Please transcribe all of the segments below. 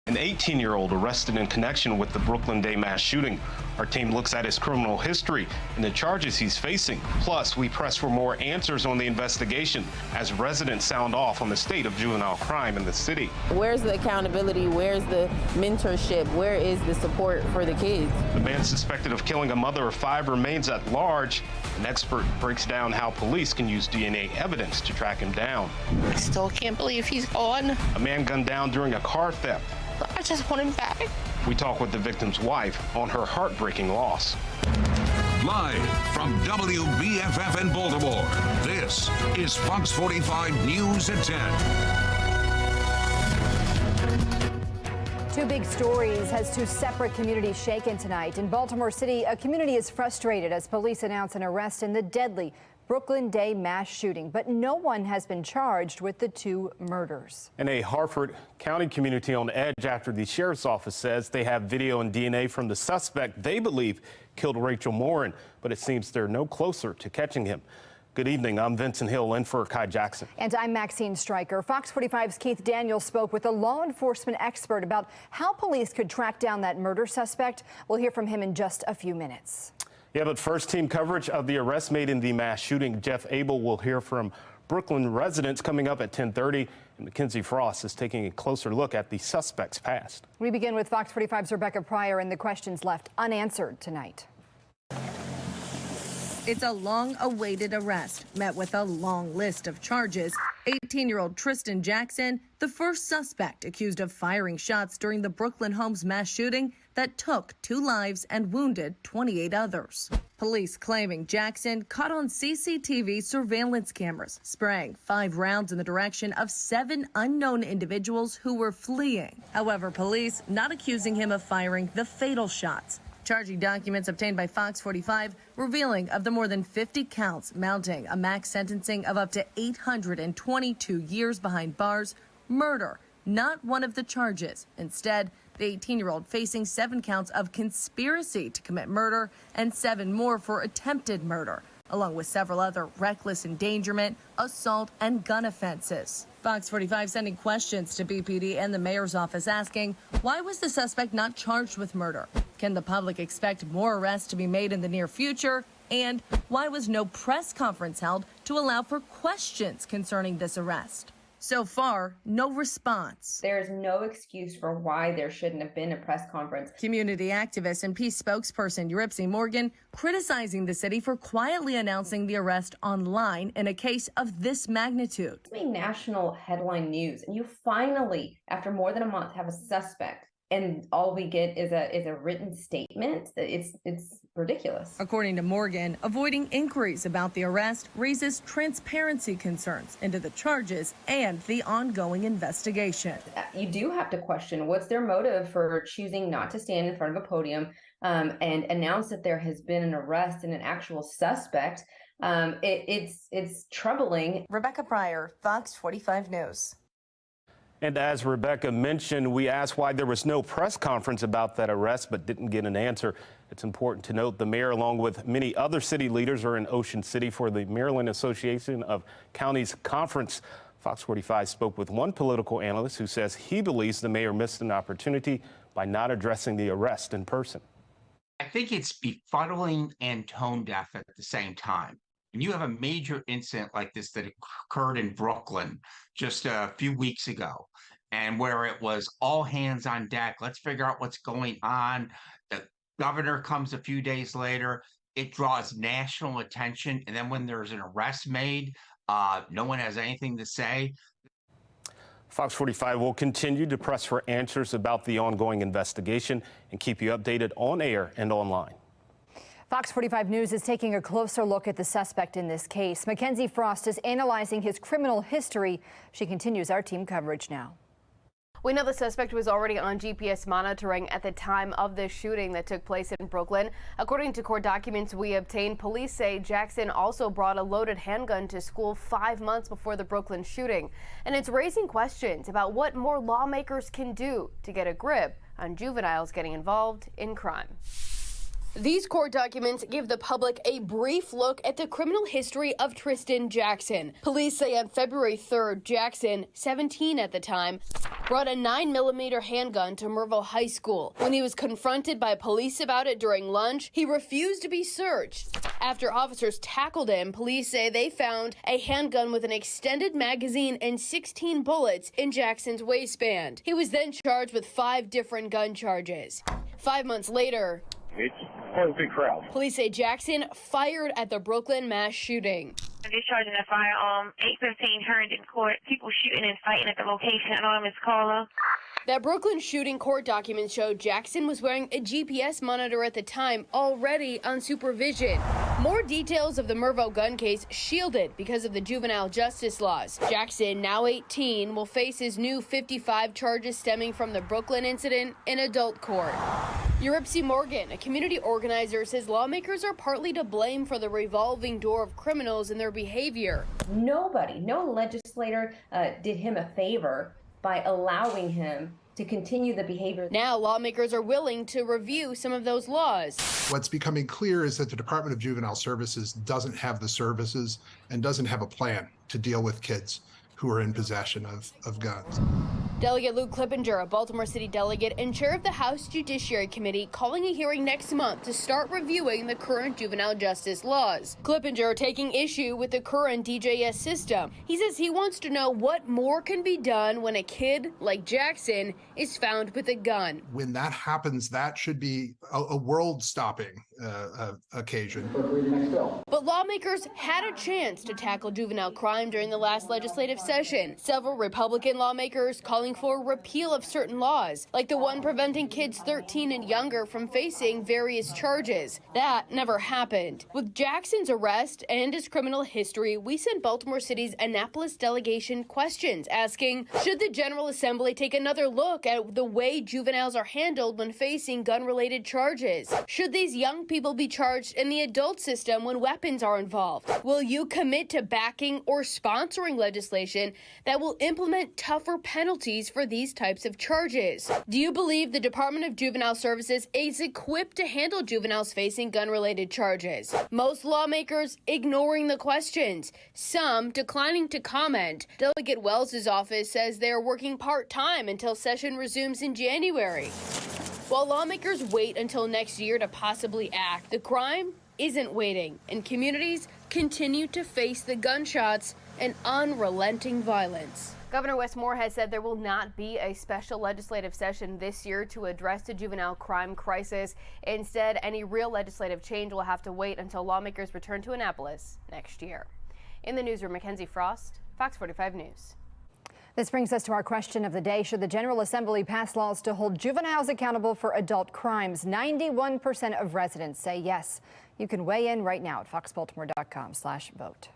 An 18-year-old arrested in connection with the Brooklyn Day mass shooting. Our team looks at his criminal history and the charges he's facing. Plus, we press for more answers on the investigation as residents sound off on the state of juvenile crime in the city. Where's the accountability? Where's the mentorship? Where is the support for the kids? The man suspected of killing a mother of 5 remains at large. An expert breaks down how police can use DNA evidence to track him down. I still can't believe he's gone. A man gunned down during a car theft. I just want him back. We talk with the victim's wife on her heartbreaking loss. Live from WBFF in Baltimore, this is Fox 45 News at 10. Two big stories has two separate communities shaken tonight. In Baltimore City, a community is frustrated as police announce an arrest in the deadly Brooklyn Day mass shooting, but no one has been charged with the two murders. And a Harford County community on edge after the sheriff's office says they have video and DNA from the suspect they believe killed Rachel Morin, but it seems they're no closer to catching him. Good evening, I'm Vincent Hill in for Kai Jackson. And I'm Maxine Stryker. Fox 45's Keith Daniels spoke with a law enforcement expert about how police could track down that murder suspect. We'll hear from him in just a few minutes. Yeah, but first, team coverage of the arrest made in the mass shooting. Jeff Abel will hear from Brooklyn residents coming up at 10:30. And Mackenzie Frost is taking a closer look at the suspect's past. We begin with Fox 45's Rebecca Pryor and the questions left unanswered tonight. It's a long-awaited arrest, met with a long list of charges. 18-year-old Tristan Jackson, the first suspect accused of firing shots during the Brooklyn Homes mass shooting that took 2 lives and wounded 28 others. Police claiming Jackson caught on CCTV surveillance cameras, spraying 5 rounds in the direction of 7 unknown individuals who were fleeing. However, police not accusing him of firing the fatal shots. Charging documents obtained by Fox 45 revealing of the more than 50 counts, mounting a max sentencing of up to 822 years behind bars. Murder, not one of the charges. Instead, the 18-year-old facing 7 counts of conspiracy to commit murder and 7 more for attempted murder, along with several other reckless endangerment, assault, and gun offenses. Fox 45 sending questions to BPD and the mayor's office asking, why was the suspect not charged with murder? Can the public expect more arrests to be made in the near future? And why was no press conference held to allow for questions concerning this arrest? So far, no response. There is no excuse for why there shouldn't have been a press conference. Community activist and peace spokesperson Yuripsi Morgan criticizing the city for quietly announcing the arrest online in a case of this magnitude. It's made national headline news, and you finally, after more than a month, have a suspect. And all we get is a written statement. It's ridiculous. According to Morgan, avoiding inquiries about the arrest raises transparency concerns into the charges and the ongoing investigation. You do have to question what's their motive for choosing not to stand in front of a podium and announce that there has been an arrest and an actual suspect. It's troubling. Rebecca Pryor, Fox 45 News. And as Rebecca mentioned, we asked why there was no press conference about that arrest, but didn't get an answer. It's important to note the mayor, along with many other city leaders, are in Ocean City for the Maryland Association of Counties Conference. Fox 45 spoke with one political analyst who says he believes the mayor missed an opportunity by not addressing the arrest in person. I think it's befuddling and tone deaf at the same time. When you have a major incident like this that occurred in Brooklyn just a few weeks ago, and where it was all hands on deck, let's figure out what's going on. The governor comes a few days later, it draws national attention, and then when there's an arrest made, no one has anything to say. Fox 45 will continue to press for answers about the ongoing investigation and keep you updated on air and online. Fox 45 News is taking a closer look at the suspect in this case. Mackenzie Frost is analyzing his criminal history. She continues our team coverage now. We know the suspect was already on GPS monitoring at the time of the shooting that took place in Brooklyn. According to court documents we obtained, police say Jackson also brought a loaded handgun to school 5 months before the Brooklyn shooting. And it's raising questions about what more lawmakers can do to get a grip on juveniles getting involved in crime. These court documents give the public a brief look at the criminal history of Tristan Jackson. Police say on February 3rd, Jackson, 17 at the time, brought a 9mm handgun to Mervo High School. When he was confronted by police about it during lunch, he refused to be searched. After officers tackled him, police say they found a handgun with an extended magazine and 16 bullets in Jackson's waistband. He was then charged with 5 different gun charges. 5 months later, it's quite a big crowd. Police say Jackson fired at the Brooklyn mass shooting. Discharging a firearm, 8:15 Herndon Court. People shooting and fighting at the location. Anonymous caller. That Brooklyn shooting court documents show Jackson was wearing a GPS monitor at the time, already on supervision. More details of the Mervo gun case shielded because of the juvenile justice laws. Jackson, now 18, will face his new 55 charges stemming from the Brooklyn incident in adult court. Eurypsy Morgan, a community organizer, says lawmakers are partly to blame for the revolving door of criminals and their behavior. Nobody, no legislator did him a favor by allowing him to continue the behavior. Now lawmakers are willing to review some of those laws. What's becoming clear is that the Department of Juvenile Services doesn't have the services and doesn't have a plan to deal with kids who are in possession of guns. Delegate Luke Clippinger, a Baltimore City delegate and chair of the House Judiciary Committee, calling a hearing next month to start reviewing the current juvenile justice laws. Clippinger taking issue with the current DJS system. He says he wants to know what more can be done when a kid like Jackson is found with a gun. When that happens, that should be a world-stopping occasion. But lawmakers had a chance to tackle juvenile crime during the last legislative session. Several Republican lawmakers calling for repeal of certain laws, like the one preventing kids 13 and younger from facing various charges. That never happened. With Jackson's arrest and his criminal history, we sent Baltimore City's Annapolis delegation questions asking, should the General Assembly take another look at the way juveniles are handled when facing gun-related charges? Should these young people be charged in the adult system when weapons are involved? Will you commit to backing or sponsoring legislation that will implement tougher penalties for these types of charges? Do you believe the Department of Juvenile Services is equipped to handle juveniles facing gun-related charges? Most lawmakers ignoring the questions, some declining to comment. Delegate Wells's office says they are working part-time until session resumes in January. While lawmakers wait until next year to possibly act, the crime isn't waiting, and communities continue to face the gunshots and unrelenting violence. Governor Wes Moore has said there will not be a special legislative session this year to address the juvenile crime crisis. Instead, any real legislative change will have to wait until lawmakers return to Annapolis next year. In the newsroom, Mackenzie Frost, Fox 45 News. This brings us to our question of the day. Should the General Assembly pass laws to hold juveniles accountable for adult crimes? 91% of residents say yes. You can weigh in right now at foxbaltimore.com/vote.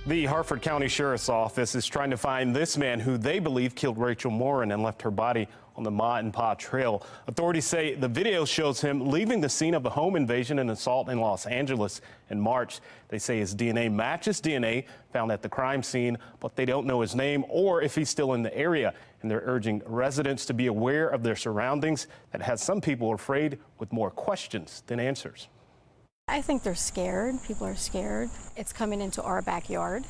The Harford County Sheriff's Office is trying to find this man who they believe killed Rachel Morin and left her body on the Ma and Pa Trail. Authorities say the video shows him leaving the scene of a home invasion and assault in Los Angeles in March. They say his DNA matches DNA found at the crime scene, but they don't know his name or if he's still in the area. And they're urging residents to be aware of their surroundings. That has some people afraid with more questions than answers. I think they're scared. People are scared. It's coming into our backyard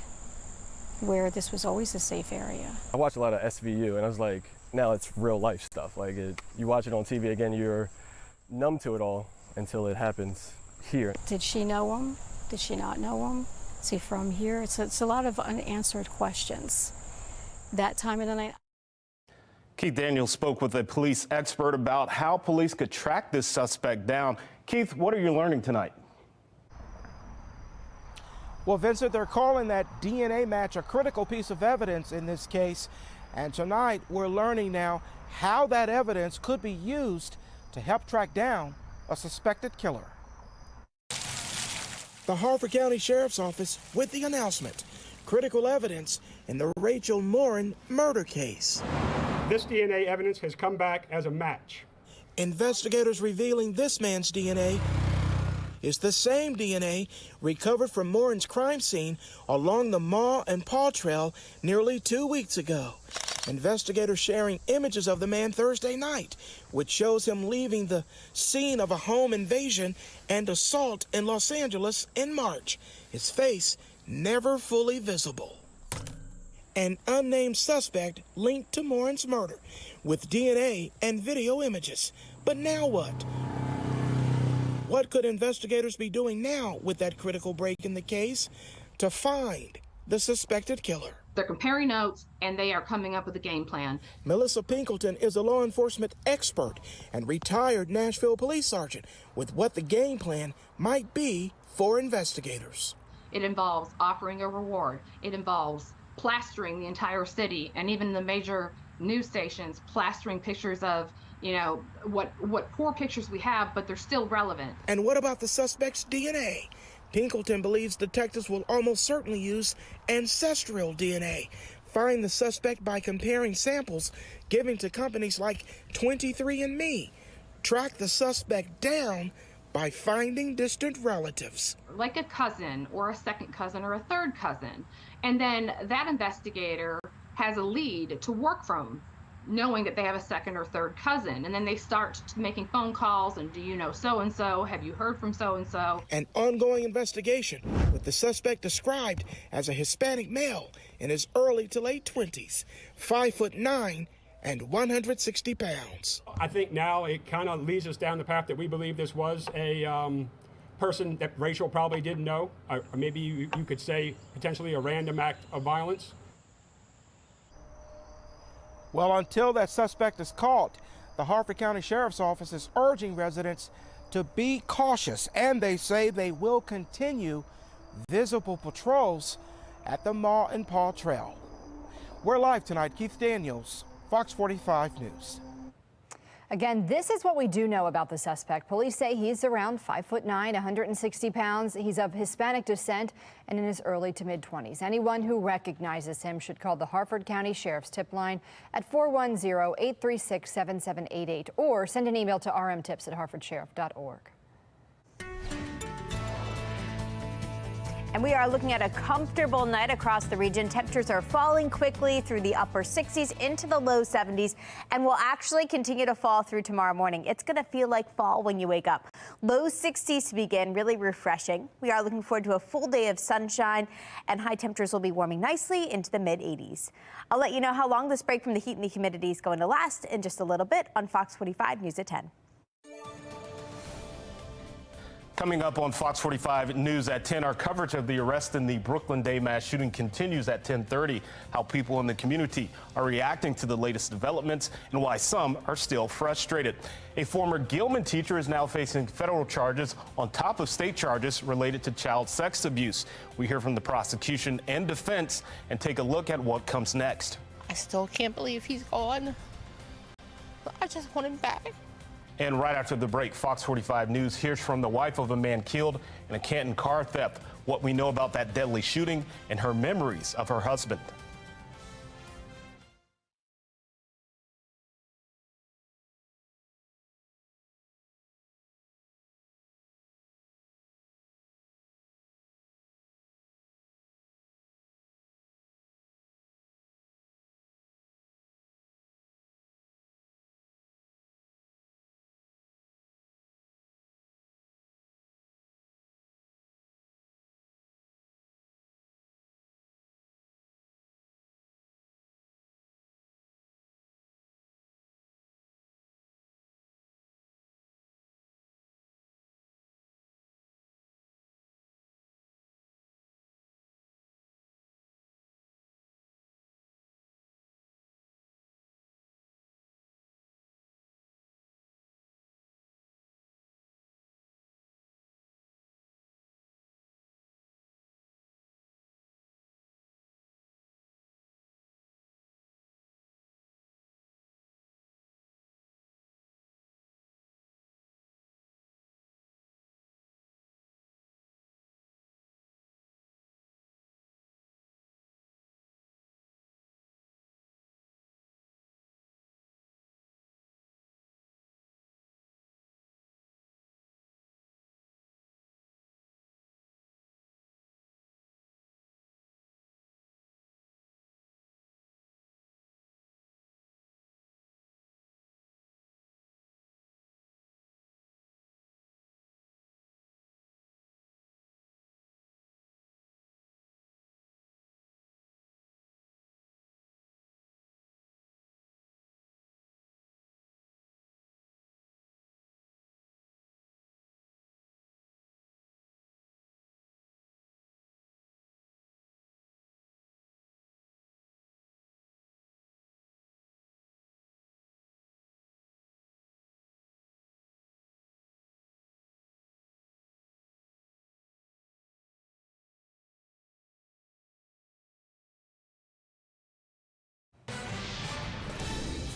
where this was always a safe area. I watch a lot of SVU and I was like, now it's real life stuff. Like you watch it on TV again, you're numb to it all until it happens here. Did she know him? Did she not know him? Is he from here? It's a lot of unanswered questions. That time of the night. Keith Daniels spoke with a police expert about how police could track this suspect down. Keith, what are you learning tonight? Well, Vincent, they're calling that DNA match a critical piece of evidence in this case. And tonight, we're learning now how that evidence could be used to help track down a suspected killer. The Harford County Sheriff's Office with the announcement: critical evidence in the Rachel Morin murder case. This DNA evidence has come back as a match. Investigators revealing this man's DNA is the same DNA recovered from Morin's crime scene along the Ma and Pa Trail nearly 2 weeks ago. Investigators sharing images of the man Thursday night, which shows him leaving the scene of a home invasion and assault in Los Angeles in March. His face never fully visible. An unnamed suspect linked to Morin's murder with DNA and video images. But now what? What could investigators be doing now with that critical break in the case to find the suspected killer? They're comparing notes, and they are coming up with a game plan. Melissa Pinkleton is a law enforcement expert and retired Nashville police sergeant with what the game plan might be for investigators. It involves offering a reward. It involves plastering the entire city, and even the major news stations plastering pictures of, you know, what poor pictures we have, but they're still relevant. And what about the suspect's DNA? Pinkleton believes detectives will almost certainly use ancestral DNA. Find the suspect by comparing samples given to companies like 23andMe. Track the suspect down by finding distant relatives. Like a cousin or a second cousin or a third cousin. And then that investigator has a lead to work from, knowing that they have a second or third cousin. And then they start making phone calls and, do you know so-and-so? Have you heard from so-and-so? An ongoing investigation with the suspect described as a Hispanic male in his early to late 20s, 5'9" and 160 pounds. I think now it kind of leads us down the path that we believe this was a person that Rachel probably didn't know, or maybe you could say potentially a random act of violence. Well, until that suspect is caught, the Harford County Sheriff's Office is urging residents to be cautious, and they say they will continue visible patrols at the Ma and Pa Trail. We're live tonight. Keith Daniels, Fox 45 News. Again, this is what we do know about the suspect. Police say he's around 5'9", 160 pounds. He's of Hispanic descent and in his early to mid-20s. Anyone who recognizes him should call the Harford County Sheriff's tip line at 410-836-7788 or send an email to rmtips@harfordsheriff.org. And we are looking at a comfortable night across the region. Temperatures are falling quickly through the upper 60s into the low 70s and will actually continue to fall through tomorrow morning. It's going to feel like fall when you wake up. Low 60s to begin, really refreshing. We are looking forward to a full day of sunshine, and high temperatures will be warming nicely into the mid 80s. I'll let you know how long this break from the heat and the humidity is going to last in just a little bit on Fox 45 News at 10. Coming up on Fox 45 News at 10, our coverage of the arrest in the Brooklyn Day mass shooting continues at 10:30. How people in the community are reacting to the latest developments and why some are still frustrated. A former Gilman teacher is now facing federal charges on top of state charges related to child sex abuse. We hear from the prosecution and defense and take a look at what comes next. I still can't believe he's gone. I just want him back. And right after the break, Fox 45 News hears from the wife of a man killed in a Canton car theft, what we know about that deadly shooting, and her memories of her husband.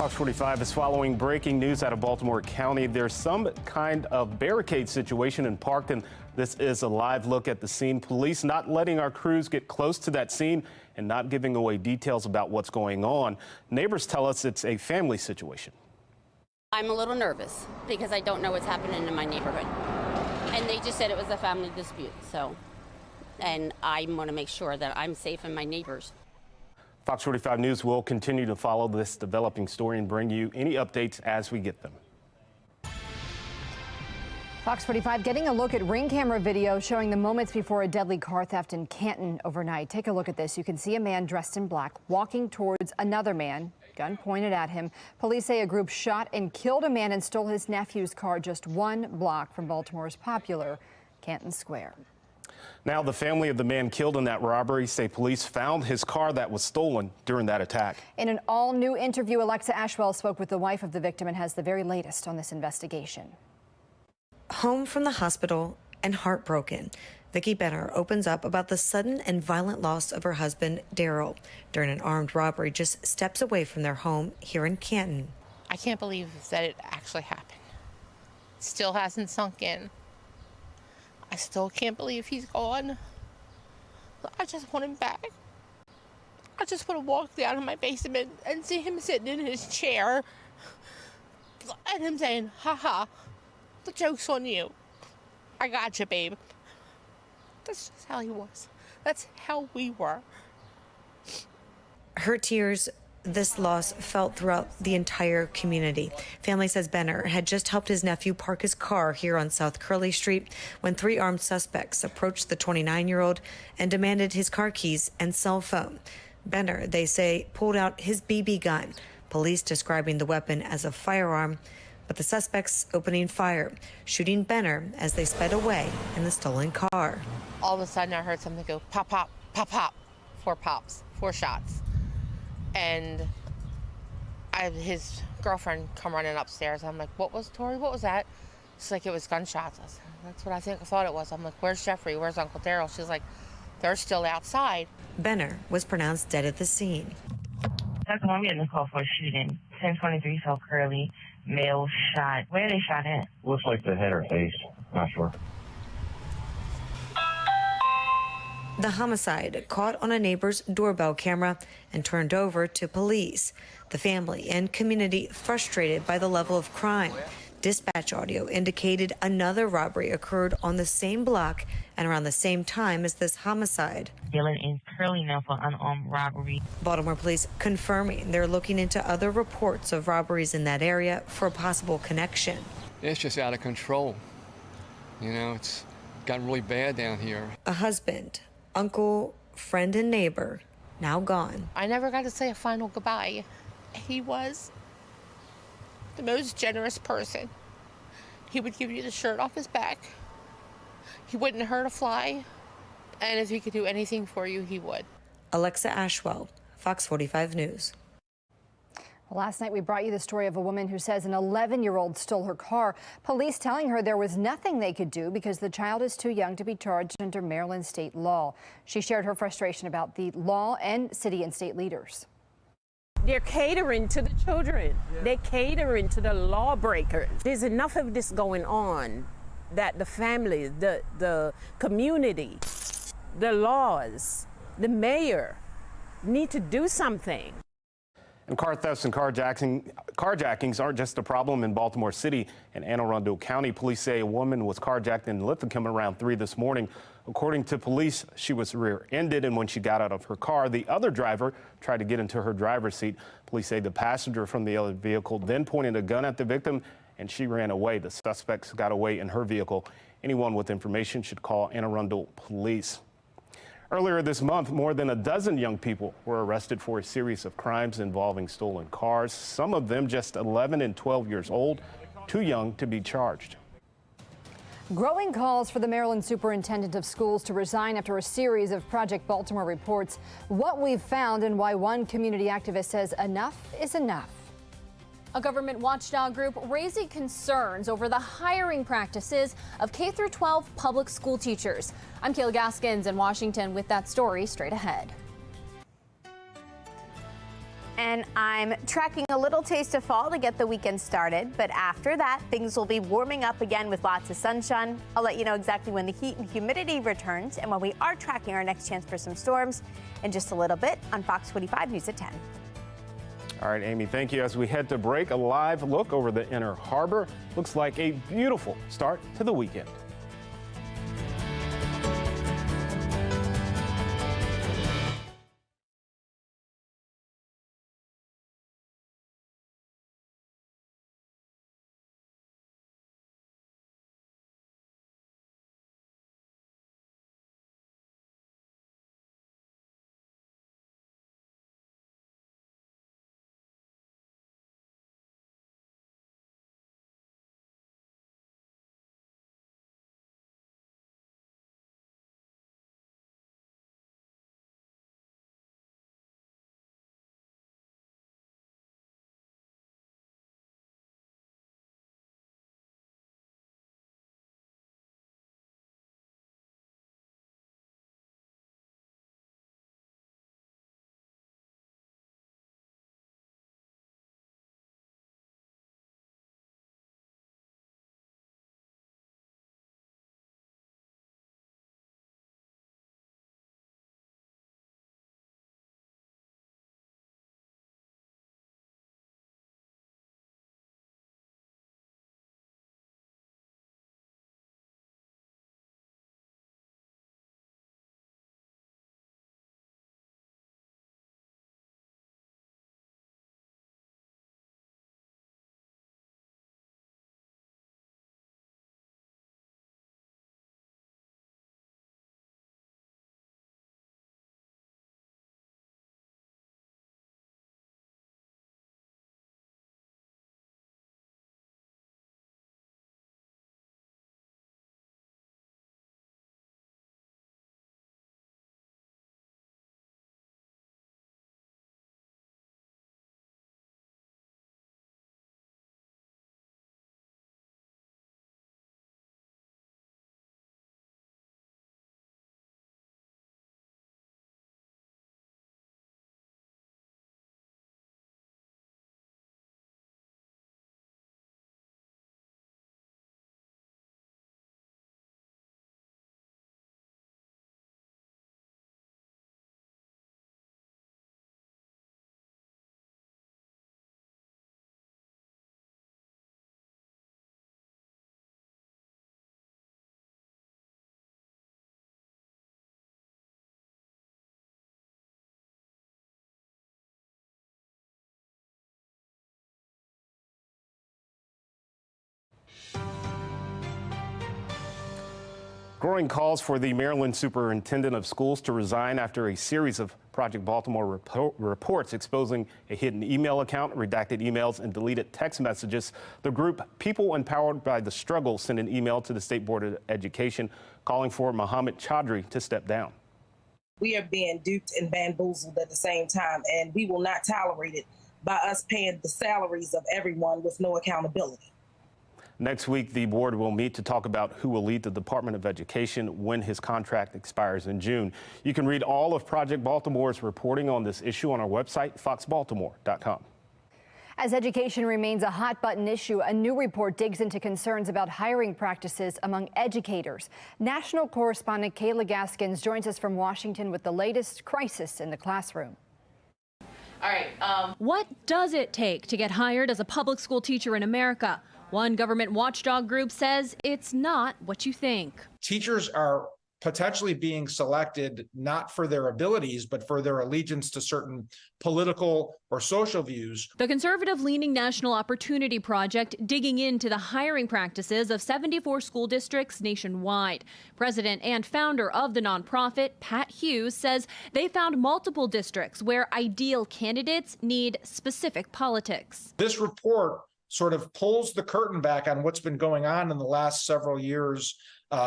Fox 45 is following breaking news out of Baltimore County. There's some kind of barricade situation in Parkton. This is a live look at the scene. Police not letting our crews get close to that scene and not giving away details about what's going on. Neighbors tell us it's a family situation. I'm a little nervous because I don't know what's happening in my neighborhood. And they just said it was a family dispute, and I want to make sure that I'm safe and my neighbors. Fox 45 News will continue to follow this developing story and bring you any updates as we get them. Fox 45 getting a look at ring camera video showing the moments before a deadly car theft in Canton overnight. Take a look at this. You can see a man dressed in black walking towards another man, gun pointed at him. Police say a group shot and killed a man and stole his nephew's car just 1 block from Baltimore's popular Canton Square. Now, the family of the man killed in that robbery say police found his car that was stolen during that attack. In an all-new interview, Alexa Ashwell spoke with the wife of the victim and has the very latest on this investigation. Home from the hospital and heartbroken, Vicki Benner opens up about the sudden and violent loss of her husband, Daryl, during an armed robbery just steps away from their home here in Canton. I can't believe that it actually happened. It still hasn't sunk in. I still can't believe he's gone. I just want him back. I just want to walk down in my basement and see him sitting in his chair and him saying, "Ha, the joke's on you. I got you, babe." That's just how he was. That's how we were. Her tears, this loss felt throughout the entire community. Family says Benner had just helped his nephew park his car here on South Curley Street when 3 armed suspects approached the 29-year-old and demanded his car keys and cell phone. Benner, they say, pulled out his BB gun, police describing the weapon as a firearm, but the suspects opening fire, shooting Benner as they sped away in the stolen car. All of a sudden, I heard something go pop, pop, pop, pop. 4 pops, 4 shots. And his girlfriend come running upstairs. I'm like, "What was, Tori? What was that?" She's like, "It was gunshots." I said, "That's what I thought it was." I'm like, "Where's Jeffrey? Where's Uncle Daryl?" She's like, "They're still outside." Benner was pronounced dead at the scene. That's when I'm getting a call for a shooting. 1023 South Curley, male shot. Where they shot at? Looks like the head or face. Not sure. The homicide caught on a neighbor's doorbell camera and turned over to police. The family and community frustrated by the level of crime. Dispatch audio indicated another robbery occurred on the same block and around the same time as this homicide. Dylan in Curley now for unarmed robbery. Baltimore police confirming they're looking into other reports of robberies in that area for a possible connection. It's just out of control. You know, it's gotten really bad down here. A husband, uncle, friend, and neighbor now gone. I never got to say a final goodbye. He was the most generous person. He would give you the shirt off his back. He wouldn't hurt a fly. And if he could do anything for you, he would. Alexa Ashwell, Fox 45 News. Last night, we brought you the story of a woman who says an 11-year-old stole her car. Police telling her there was nothing they could do because the child is too young to be charged under Maryland state law. She shared her frustration about the law and city and state leaders. They're catering to the children. They're catering to the lawbreakers. There's enough of this going on that the family, the community, the laws, the mayor need to do something. And car thefts and carjackings aren't just a problem in Baltimore City and Anne Arundel County. Police say a woman was carjacked in Linthicum around 3 this morning. According to police, she was rear-ended, and when she got out of her car, the other driver tried to get into her driver's seat. Police say the passenger from the other vehicle then pointed a gun at the victim, and she ran away. The suspects got away in her vehicle. Anyone with information should call Anne Arundel Police. Earlier this month, more than a dozen young people were arrested for a series of crimes involving stolen cars, some of them just 11 and 12 years old, too young to be charged. Growing calls for the Maryland superintendent of schools to resign after a series of Project Baltimore reports. What we've found and why one community activist says enough is enough. A government watchdog group raising concerns over the hiring practices of K-12 public school teachers. I'm Kayla Gaskins in Washington with that story straight ahead. and I'm tracking a little taste of fall to get the weekend started. But after that, things will be warming up again with lots of sunshine. I'll let you know exactly when the heat and humidity returns and when we are tracking our next chance for some storms in just a little bit on Fox 45 News at 10. All right, Amy, thank you. As we head to break, a live look over the Inner Harbor. Looks like a beautiful start to the weekend. Growing calls for the Maryland Superintendent of Schools to resign after a series of Project Baltimore reports exposing a hidden email account, redacted emails, and deleted text messages. The group People Empowered by the Struggle sent an email to the State Board of Education calling for Mohammed Chaudhry to step down. We are being duped and bamboozled at the same time, and we will not tolerate it by us paying the salaries of everyone with no accountability. Next week, the board will meet to talk about who will lead the Department of Education when his contract expires in June. You can read all of Project Baltimore's reporting on this issue on our website, foxbaltimore.com. As education remains a hot-button issue, a new report digs into concerns about hiring practices among educators. National correspondent Kayla Gaskins joins us from Washington with the latest crisis in the classroom. All right. What does it take to get hired as a public school teacher in America? One government watchdog group says it's not what you think. Teachers are potentially being selected not for their abilities, but for their allegiance to certain political or social views. The conservative-leaning National Opportunity Project digging into the hiring practices of 74 school districts nationwide. President and founder of the nonprofit, Pat Hughes, says they found multiple districts where ideal candidates need specific politics. This report sort of pulls the curtain back on what's been going on in the last several years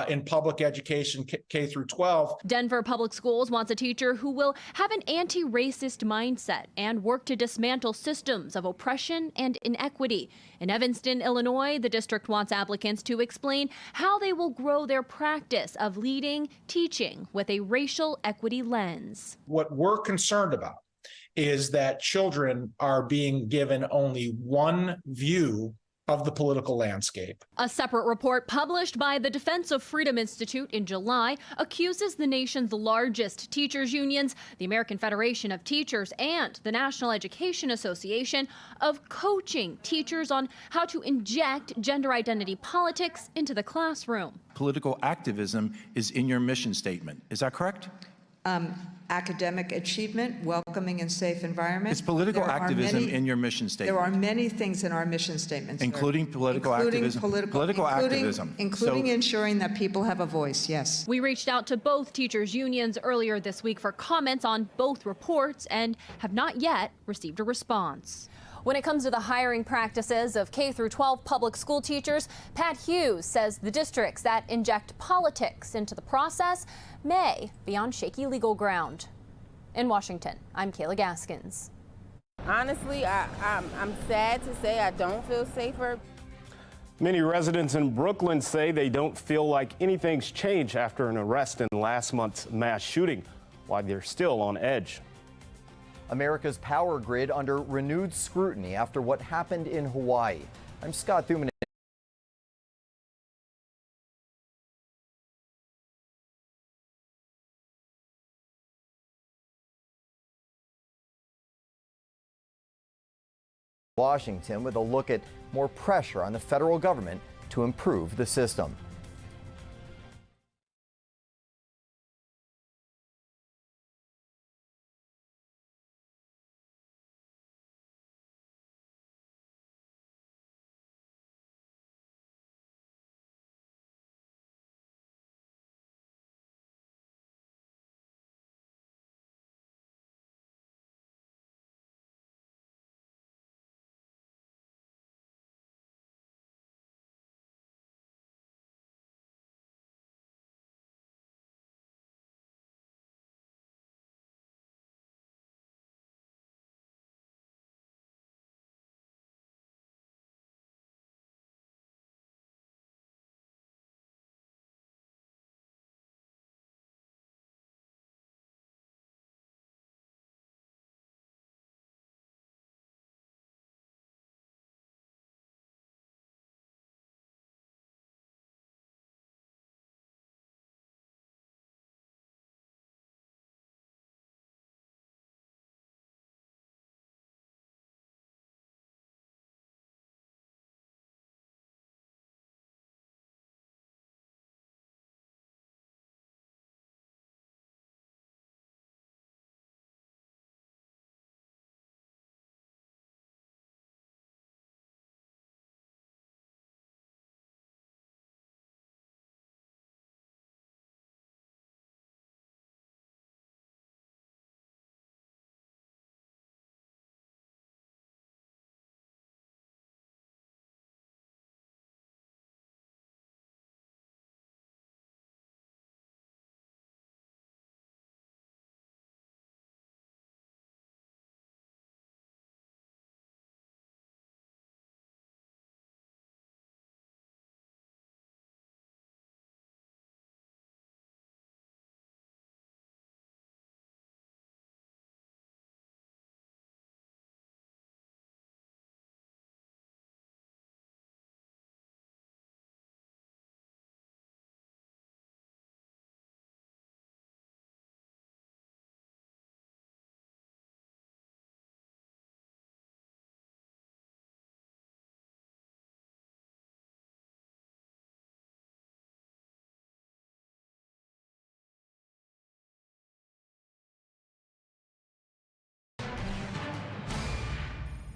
in public education, K through 12. Denver Public Schools wants a teacher who will have an anti-racist mindset and work to dismantle systems of oppression and inequity. In Evanston, Illinois, the district wants applicants to explain how they will grow their practice of leading, teaching with a racial equity lens. What we're concerned about is that children are being given only one view of the political landscape. A separate report published by the Defense of Freedom Institute in July accuses the nation's largest teachers unions, the American Federation of Teachers and the National Education Association, of coaching teachers on how to inject gender identity politics into the classroom. Political activism is in your mission statement. Is that correct? Academic achievement, welcoming and safe environment. It's political activism in your mission statement. There are many things in our mission statement, sir. Including political activism. Including ensuring that people have a voice, yes. We reached out to both teachers unions earlier this week for comments on both reports and have not yet received a response. When it comes to the hiring practices of K-12 public school teachers, Pat Hughes says the districts that inject politics into the process may be on shaky legal ground. In Washington, I'm Kayla Gaskins. Honestly, I'm sad to say I don't feel safer. Many residents in Brooklyn say they don't feel like anything's changed after an arrest in last month's mass shooting, why they're still on edge. America's power grid under renewed scrutiny after what happened in Hawaii. I'm Scott Thuman. Washington with a look at more pressure on the federal government to improve the system.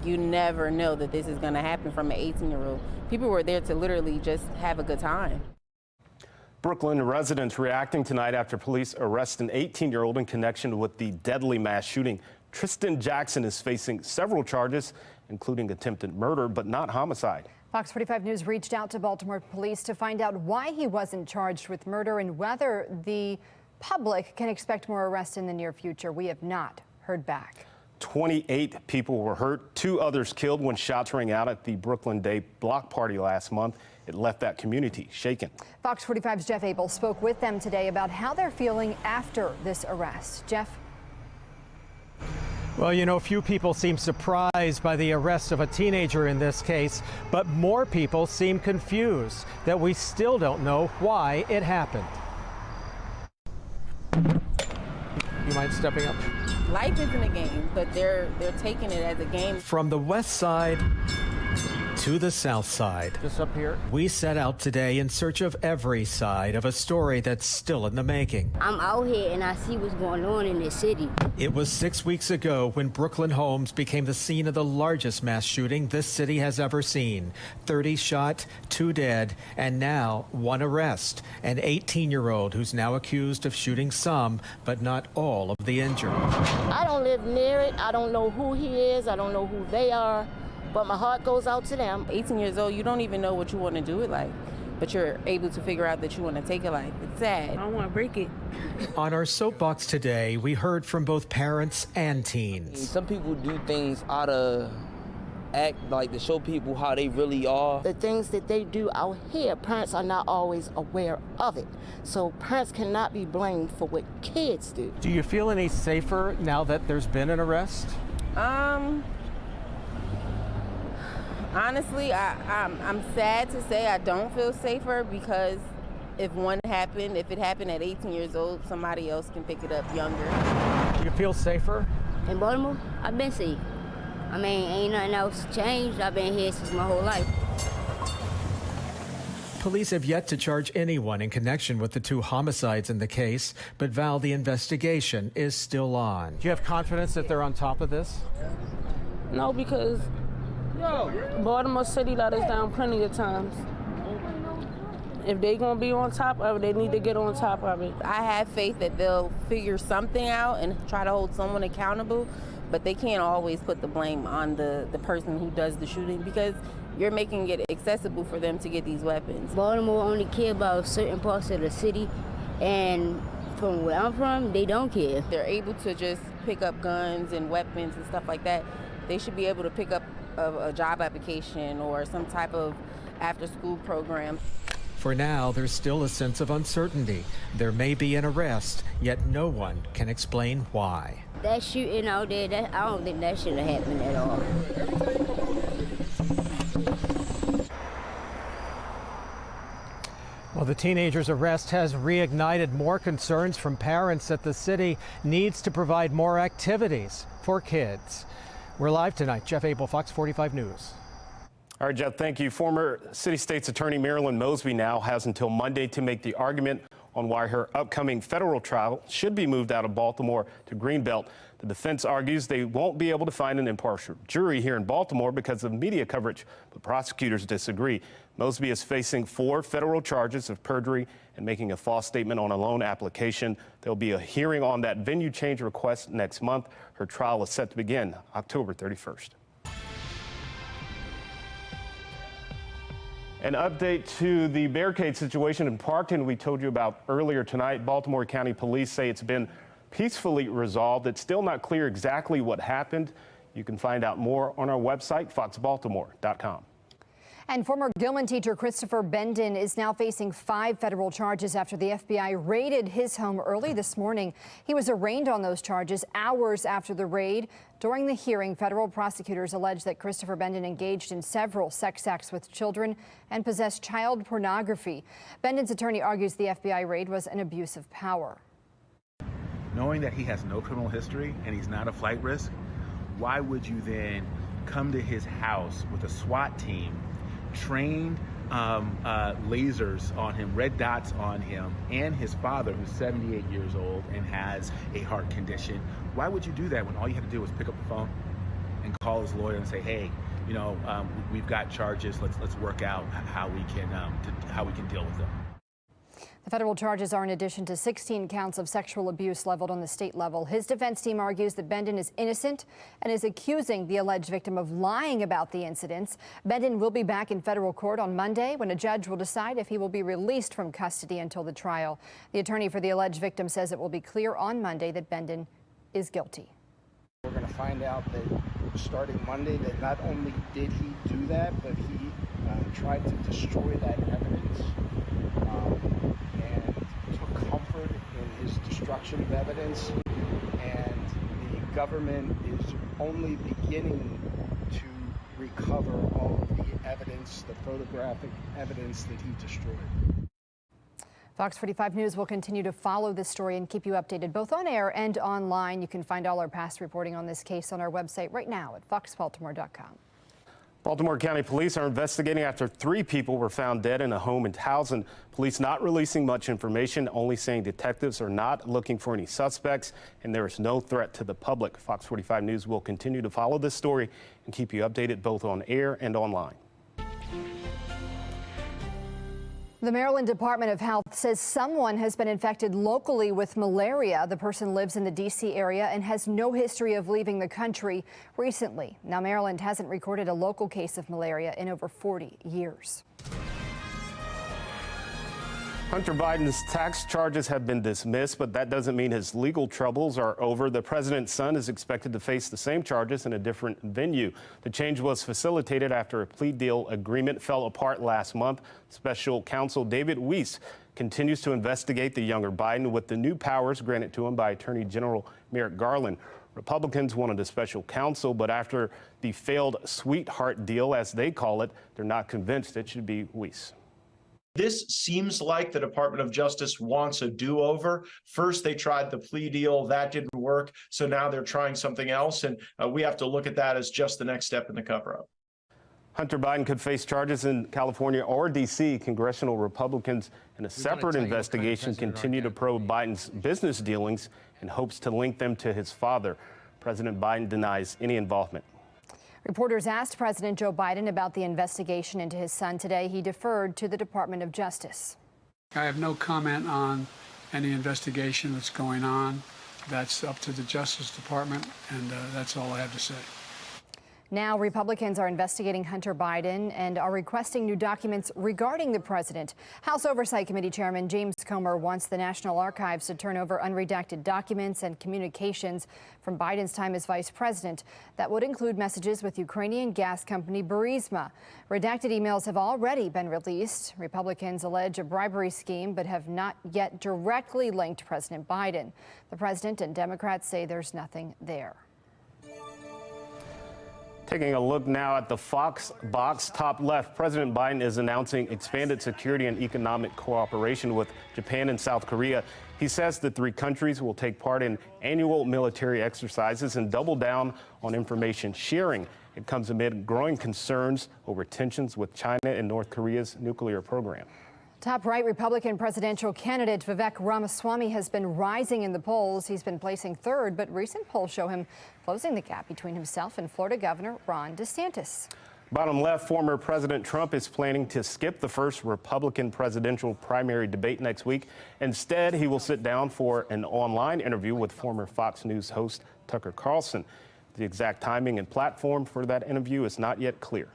You never know that this is going to happen from an 18-year-old. People were there to literally just have a good time. Brooklyn residents reacting tonight after police arrest an 18-year-old in connection with the deadly mass shooting. Tristan Jackson is facing several charges, including attempted murder, but not homicide. Fox 45 News reached out to Baltimore police to find out why he wasn't charged with murder and whether the public can expect more arrests in the near future. We have not heard back. 28 people were hurt, 2 others killed when shots rang out at the Brooklyn Day block party last month. It left that community shaken. Fox 45's Jeff Abel spoke with them today about how they're feeling after this arrest. Jeff? Well, you know, few people seem surprised by the arrest of a teenager in this case, but more people seem confused that we still don't know why it happened. You mind stepping up? Life isn't a game, but they're taking it as a game. From the west side to the south side. Just up here. We set out today in search of every side of a story that's still in the making. I'm out here and I see what's going on in this city. It was 6 weeks ago when Brooklyn Homes became the scene of the largest mass shooting this city has ever seen. 30 shot, 2 dead, and now 1 arrest. An 18-year-old who's now accused of shooting some, but not all of the injured. I don't live near it. I don't know who he is. I don't know who they are. But my heart goes out to them. 18 years old, you don't even know what you want to do with life, but you're able to figure out that you want to take a life. It's sad. I don't want to break it. On our soapbox today, we heard from both parents and teens. Some people do things out of act, like to show people how they really are. The things that they do out here, parents are not always aware of it. So parents cannot be blamed for what kids do. Do you feel any safer now that there's been an arrest? Honestly, I'm sad to say I don't feel safer, because if it happened at 18 years old, somebody else can pick it up younger. Do you feel safer? In Baltimore, I've been safe. I mean, ain't nothing else changed. I've been here since my whole life. Police have yet to charge anyone in connection with the 2 homicides in the case, but vow the investigation is still on. Do you have confidence that they're on top of this? No, because Baltimore City let us down plenty of times. If they gonna be on top of it, they need to get on top of it. I have faith that they'll figure something out and try to hold someone accountable, but they can't always put the blame on the person who does the shooting, because you're making it accessible for them to get these weapons. Baltimore only care about certain parts of the city, and from where I'm from, they don't care. They're able to just pick up guns and weapons and stuff like that. They should be able to pick up a job application or some type of after-school program. For now, there's still a sense of uncertainty. There may be an arrest, yet no one can explain why. That shooting out there, I don't think that should have happened at all. Well, the teenager's arrest has reignited more concerns from parents that the city needs to provide more activities for kids. We're live tonight. Jeff Abel, Fox 45 News. All right, Jeff, thank you. Former City State's Attorney Marilyn Mosby now has until Monday to make the argument on why her upcoming federal trial should be moved out of Baltimore to Greenbelt. The defense argues they won't be able to find an impartial jury here in Baltimore because of media coverage, but prosecutors disagree. Mosby is facing 4 federal charges of perjury and making a false statement on a loan application. There'll be a hearing on that venue change request next month. Her trial is set to begin October 31st. An update to the Barricade situation in Parkton we told you about earlier tonight. Baltimore County Police say it's been peacefully resolved. It's still not clear exactly what happened. You can find out more on our website, foxbaltimore.com. And former Gilman teacher Christopher Bendon is now facing 5 federal charges after the FBI raided his home early this morning. He was arraigned on those charges hours after the raid. During the hearing, federal prosecutors alleged that Christopher Bendon engaged in several sex acts with children and possessed child pornography. Bendon's attorney argues the FBI raid was an abuse of power. Knowing that he has no criminal history and he's not a flight risk, why would you then come to his house with a SWAT team, trained lasers on him, red dots on him, and his father, who's 78 years old and has a heart condition? Why would you do that when all you had to do was pick up the phone and call his lawyer and say, hey, you know, we've got charges, let's work out how we can deal with them. The federal charges are in addition to 16 counts of sexual abuse leveled on the state level. His defense team argues that Bendon is innocent and is accusing the alleged victim of lying about the incidents. Bendon will be back in federal court on Monday when a judge will decide if he will be released from custody until the trial. The attorney for the alleged victim says it will be clear on Monday that Bendon is guilty. We're going to find out that starting Monday that not only did he do that, but he tried to destroy that evidence and took comfort in his destruction of evidence. And the government is only beginning to recover all of the evidence, the photographic evidence that he destroyed. Fox 45 News will continue to follow this story and keep you updated both on air and online. You can find all our past reporting on this case on our website right now at foxbaltimore.com. Baltimore County Police are investigating after 3 people were found dead in a home in Towson. Police not releasing much information, only saying detectives are not looking for any suspects and there is no threat to the public. Fox 45 News will continue to follow this story and keep you updated both on air and online. The Maryland Department of Health says someone has been infected locally with malaria. The person lives in the D.C. area and has no history of leaving the country recently. Now, Maryland hasn't recorded a local case of malaria in over 40 years. Hunter Biden's tax charges have been dismissed, but that doesn't mean his legal troubles are over. The president's son is expected to face the same charges in a different venue. The change was facilitated after a plea deal agreement fell apart last month. Special counsel David Weiss continues to investigate the younger Biden with the new powers granted to him by Attorney General Merrick Garland. Republicans wanted a special counsel, but after the failed sweetheart deal, as they call it, they're not convinced it should be Weiss. This seems like the Department of Justice wants a do-over. First, they tried the plea deal. That didn't work. So now they're trying something else. And we have to look at that as just the next step in the cover-up. Hunter Biden could face charges in California or D.C. Congressional Republicans in a separate investigation continue to probe Biden's business dealings in hopes to link them to his father. President Biden denies any involvement. Reporters asked President Joe Biden about the investigation into his son today. He deferred to the Department of Justice. I have no comment on any investigation that's going on. That's up to the Justice Department, and that's all I have to say. Now, Republicans are investigating Hunter Biden and are requesting new documents regarding the president. House Oversight Committee Chairman James Comer wants the National Archives to turn over unredacted documents and communications from Biden's time as vice president. That would include messages with Ukrainian gas company Burisma. Redacted emails have already been released. Republicans allege a bribery scheme, but have not yet directly linked President Biden. The president and Democrats say there's nothing there. Taking a look now at the Fox box top left, President Biden is announcing expanded security and economic cooperation with Japan and South Korea. He says the 3 countries will take part in annual military exercises and double down on information sharing. It comes amid growing concerns over tensions with China and North Korea's nuclear program. Top right Republican presidential candidate Vivek Ramaswamy has been rising in the polls. He's been placing 3rd, but recent polls show him closing the gap between himself and Florida Governor Ron DeSantis. Bottom left, former President Trump is planning to skip the first Republican presidential primary debate next week. Instead, he will sit down for an online interview with former Fox News host Tucker Carlson. The exact timing and platform for that interview is not yet clear.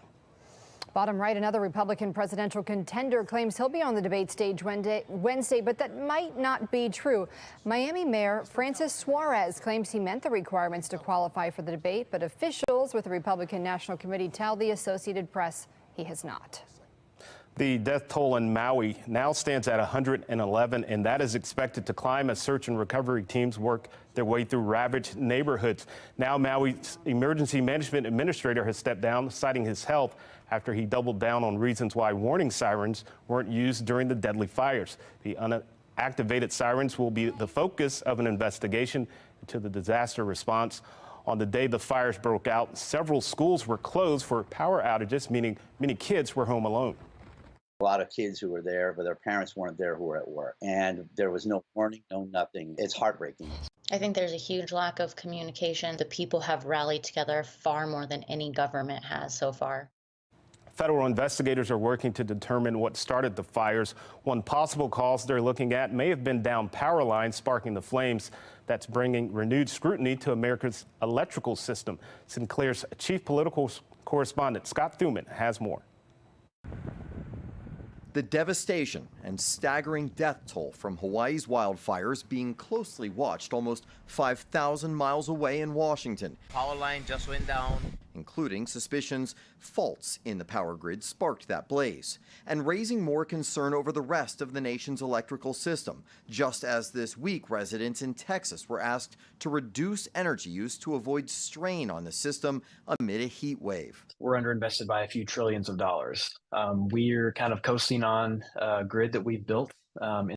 Bottom right, another Republican presidential contender claims he'll be on the debate stage Wednesday, but that might not be true. Miami Mayor Francis Suarez claims he meant the requirements to qualify for the debate, but officials with the Republican National Committee tell the Associated Press he has not. The death toll in Maui now stands at 111, and that is expected to climb as search and recovery teams work their way through ravaged neighborhoods. Now Maui's emergency management administrator has stepped down, citing his health after he doubled down on reasons why warning sirens weren't used during the deadly fires. The unactivated sirens will be the focus of an investigation into the disaster response. On the day the fires broke out, several schools were closed for power outages, meaning many kids were home alone. A lot of kids who were there, but their parents weren't there who were at work. And there was no warning, no nothing. It's heartbreaking. I think there's a huge lack of communication. The people have rallied together far more than any government has so far. Federal investigators are working to determine what started the fires. One possible cause they're looking at may have been down power lines sparking the flames. That's bringing renewed scrutiny to America's electrical system. Sinclair's chief political correspondent Scott Thuman has more. The devastation and staggering death toll from Hawaii's wildfires being closely watched almost 5,000 miles away in Washington. Power line just went down. including suspicions faults in the power grid sparked that blaze, and raising more concern over the rest of the nation's electrical system, just as this week residents in Texas were asked to reduce energy use to avoid strain on the system amid a heat wave. We're underinvested by a few trillions of dollars. We're kind of coasting on a grid that we've built